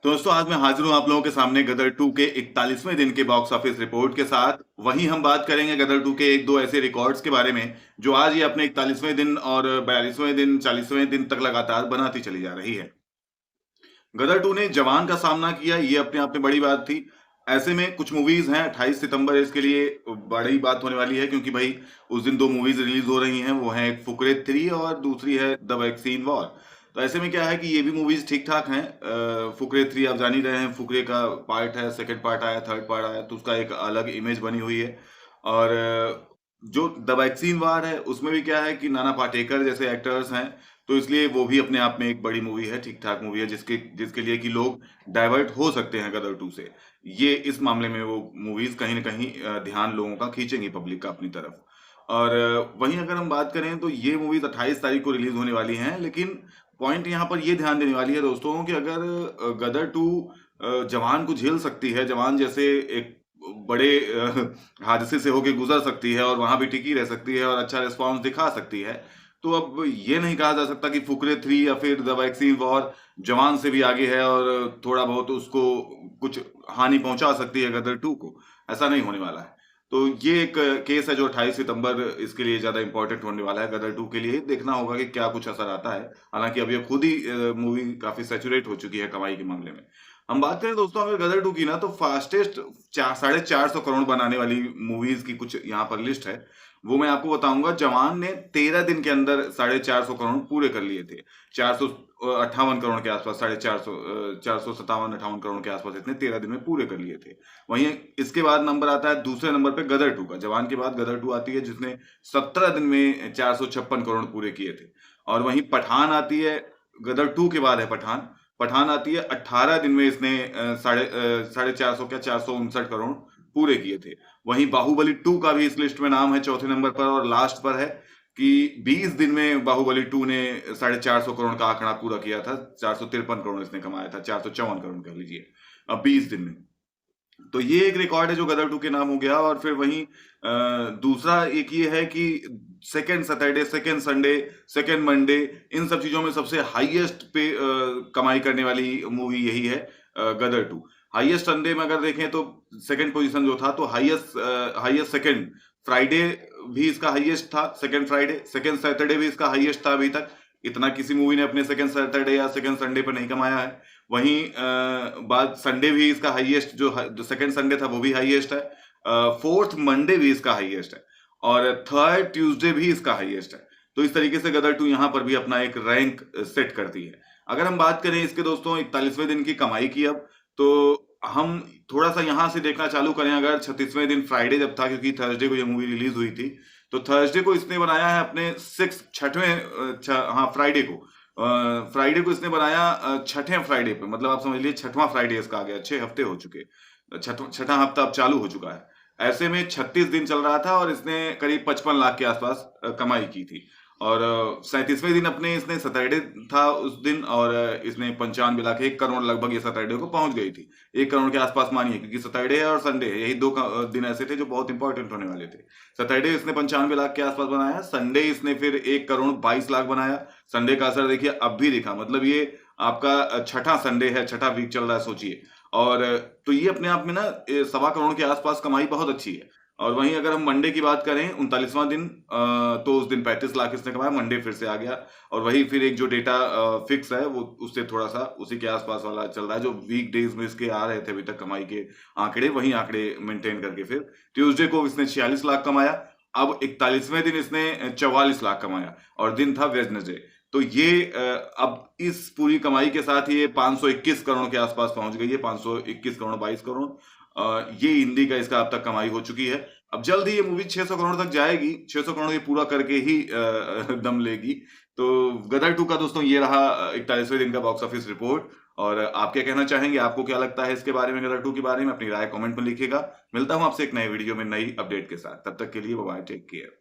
दोस्तों आज मैं हाजिर हूं आप लोगों के सामने गदर 2 के 41वें दिन के बॉक्स ऑफिस रिपोर्ट के साथ। वहीं हम बात करेंगे गदर 2 के एक दो ऐसे रिकॉर्ड्स के बारे में जो आज ये अपने 41वें दिन और 42वें दिन 40वें दिन तक लगातार बनाती चली जा रही है। गदर 2 ने जवान का सामना किया, ये अपने आप में बड़ी बात थी। ऐसे में कुछ मूवीज हैं, 28 सितंबर इसके लिए बड़ी बात होने वाली है क्योंकि भाई उस दिन दो मूवीज रिलीज हो रही हैं। वो है एक फुकरे 3 और दूसरी है द वैक्सीन वॉर। तो ऐसे में क्या है कि ये भी मूवीज ठीक ठाक हैं। फुकरे 3 आप जान ही रहे हैं, फुकरे का पार्ट है, सेकंड पार्ट आया, थर्ड पार्ट आया, तो उसका एक अलग इमेज बनी हुई है। और जो द वैक्सीन वार है उसमें भी क्या है कि नाना पाटेकर जैसे एक्टर्स हैं, तो इसलिए वो भी अपने आप में एक बड़ी मूवी है, ठीक ठाक मूवी है जिसके जिसके लिए कि लोग डाइवर्ट हो सकते हैं गदर 2 से। ये इस मामले में वो मूवीज कहीं ना कहीं ध्यान लोगों का खींचेंगी पब्लिक का अपनी तरफ। और वहीं अगर हम बात करें तो ये मूवीज 28 तारीख को रिलीज होने वाली हैं, लेकिन पॉइंट यहाँ पर ये ध्यान देने वाली है दोस्तों कि अगर गदर 2 जवान को झेल सकती है, जवान जैसे एक बड़े हादसे से होके गुजर सकती है और वहां भी टिकी रह सकती है और अच्छा रिस्पॉन्स दिखा सकती है, तो अब ये नहीं कहा जा सकता कि फुकरे 3 या फिर द वैक्सीन वॉर जवान से भी आगे है और थोड़ा बहुत उसको कुछ हानि पहुंचा सकती है गदर 2 को। ऐसा नहीं होने वाला है। तो ये एक केस है जो 28 सितंबर इसके लिए ज्यादा इंपॉर्टेंट होने वाला है गदर 2 के लिए। देखना होगा कि क्या कुछ असर आता है। हालांकि अब ये खुद ही मूवी काफी सैचुरेट हो चुकी है कमाई के मामले में। हम बात करें दोस्तों अगर गदर 2 की ना, तो फास्टेस्ट 450 करोड़ बनाने वाली मूवीज की कुछ यहाँ पर लिस्ट है। वो मैं आपको बताऊंगा। जवान ने 13 दिन के अंदर 450 करोड़ पूरे कर लिए थे। 458 करोड़ के आसपास, 450, 457-58 करोड़ के आसपास इतने 13 दिन में पूरे कर लिए थे। वहीं इसके बाद नंबर आता है दूसरे नंबर पे गदर 2 का। जवान के बाद गदर 2 आती है जिसने 17 दिन में 456 करोड़ पूरे किए थे। और वहीं पठान आती है, गदर 2 के बाद है पठान। पठान आती है 18 दिन में, इसने साढ़े 400 क्या 459 करोड़ पूरे किए थे। वहीं बाहुबली 2 का भी इस लिस्ट में नाम है चौथे नंबर पर और लास्ट पर है कि 20 दिन में बाहुबली 2 ने 450 करोड़ का आंकड़ा पूरा किया था। 453 करोड़ इसने कमाया था, 454 कह लीजिए, अब 20 दिन में। तो ये एक रिकॉर्ड है जो गदर 2 के नाम हो गया। और फिर वहीं दूसरा एक ये है कि second Saturday, second Sunday, second Monday, इन सब चीजों में सबसे हाईएस्ट पे कमाई करने वाली मूवी यही है गदर 2। हाईएस्ट संडे में अगर देखें तो सेकंड पोजीशन जो था, तो हाईएस्ट हाईएस्ट सेकंड फ्राइडे भी इसका हाईएस्ट था। सेकंड फ्राइडे, सेकंड सैटरडे भी इसका हाईएस्ट था। अभी तक इतना किसी मूवी ने अपने सेकंड सैटरडे या सेकंड संडे पर नहीं कमाया है। वहीं बाद संडे भी इसका हाईएस्ट, जो सेकंड संडे था वो भी हाईएस्ट है। फोर्थ मंडे भी इसका हाईएस्ट है और थर्ड ट्यूसडे भी इसका हाईएस्ट है। तो इस तरीके से गदर 2 यहां पर भी अपना एक रैंक सेट करती है। अगर हम बात करें इसके दोस्तों 41वें दिन की कमाई की, अब तो हम थोड़ा सा यहां से देखना चालू करें। अगर 36वें दिन फ्राइडे जब था, क्योंकि थर्सडे को यह मूवी रिलीज हुई थी, तो थर्सडे को इसने बनाया है अपने हाँ फ्राइडे को, फ्राइडे को इसने बनाया छठे फ्राइडे पे, मतलब आप समझ लीजिए छठवां फ्राइडे इसका आ गया। 6 हफ्ते हो चुके, छठा हफ्ता अब चालू हो चुका है। ऐसे में 36 दिन चल रहा था और इसने करीब 55 लाख के आसपास कमाई की थी। और 37वें दिन अपने इसने सैटरडे था उस दिन, और इसने 95 लाख, 1 करोड़ लगभग ये सैटरडे को पहुंच गई थी। 1 करोड़ के आसपास मानिए, क्योंकि सैटरडे है और संडे है, यही दो दिन ऐसे थे जो बहुत इंपॉर्टेंट होने वाले थे। सैटरडे इसने 95 लाख के आसपास बनाया, संडे इसने फिर 1 करोड़ 22 लाख बनाया। संडे का असर देखिए अब भी दिखा, मतलब ये आपका छठा संडे है, छठा वीक चल रहा है सोचिए। और तो ये अपने आप में ना 1.25 करोड़ के आसपास कमाई बहुत अच्छी है। और वहीं अगर हम मंडे की बात करें 39वां दिन, तो उस दिन 35 लाख इसने कमाया। मंडे फिर से आ गया और वही फिर एक जो डेटा फिक्स है वो उससे थोड़ा सा उसी के आसपास वाला चल रहा है जो वीक डेज में इसके आ रहे थे अभी तक कमाई के आंकड़े, वही आंकड़े मेंटेन करके फिर ट्यूसडे को इसने 46 लाख कमाया। अब 41वें दिन इसने 44 लाख कमाया और दिन था वेडनेसडे। तो ये अब इस पूरी कमाई के साथ ये 521 करोड़ के आसपास पहुंच गई है, 521 करोड़ 22 करोड़। ये हिंदी का इसका अब तक कमाई हो चुकी है। अब जल्द ही ये मूवी 600 करोड़ तक जाएगी, 600 करोड़ ये पूरा करके ही दम लेगी। तो गदर 2 का दोस्तों ये रहा 41वें दिन का बॉक्स ऑफिस रिपोर्ट। और आप क्या कहना चाहेंगे, आपको क्या लगता है इसके बारे में, गदर 2 के बारे में? अपनी राय कमेंट में लिखिएगा। मिलता हूं आपसे एक नए वीडियो में नई अपडेट के साथ। तब तक के लिए बाय, टेक केयर।